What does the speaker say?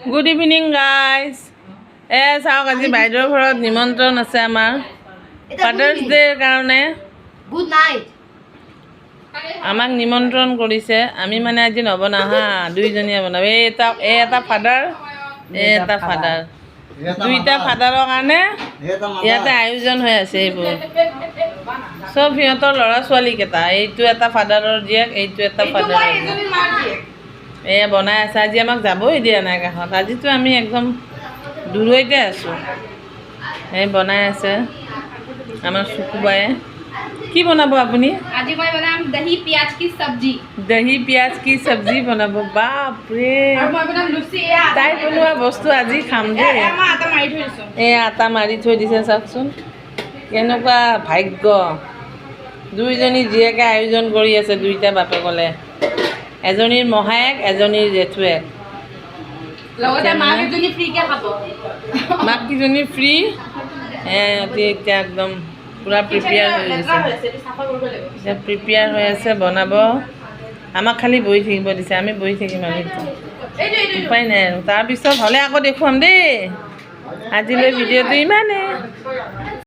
good evening guys চাওক আজি বাইদেউৰ ঘৰত নিমন্ত্ৰণ আছে আমাৰ ফাদাৰ্ছ ডেৰ কাৰণে গুড নাইট আমাক নিমন্ত্ৰণ কৰিছে আমি মানে আজি নবনাওঁ হা দুইজনীয়ে বনাব এটা ফাদাৰ এটা ফাদাৰ দুইটা ফাদাৰৰ কাৰণে ইয়াতে আয়োজন হৈ আছে এইবোৰ চব সিহঁতৰ ল'ৰা ছোৱালীকেইটা এইটো এটা ফাদাৰৰ জীয়েক এইটো এটা ফাদাৰৰ এয়া বনাই আছে আজি আমাক যাবই দিয়া নাই কাষত আজিতো আমি একদম দূৰৈতে আছোঁ এই বনাই আছে আমাৰ চুকুবায়ে কি বনাব আপুনি আজি মই বনাম দহি পিয়াজ কি সবজি দহি পিয়াজ কি সবজি বনাব বাপৰে আৰু মই বনাম লুচি তাই বনোৱা বস্তু আজি খাম দেই আটা মাৰি থৈছো আটা মাৰি থৈ দিছে চাওকচোন কেনেকুৱা ভাগ্য দুইজনী জীয়েকে আয়োজন কৰি আছে দুইটা বাপেকলে এজনীৰ মহায়েক এজনীৰ জেঠুৱেক লগতে মাক এজনী ফ্ৰীকে খাব মাক কিজনী ফ্ৰী সিহঁতি এতিয়া একদম পূৰা প্ৰিপেয়াৰ হৈ গৈছে এতিয়া প্ৰিপেয়াৰ হৈ আছে বনাব আমাক খালি বহি থাকিব দিছে আমি বহি থাকিম আমি উপায় নাই আৰু তাৰপিছত হ'লে আকৌ দেখুৱাম দেই আজিলৈ ভিডিঅ'টো ইমানেই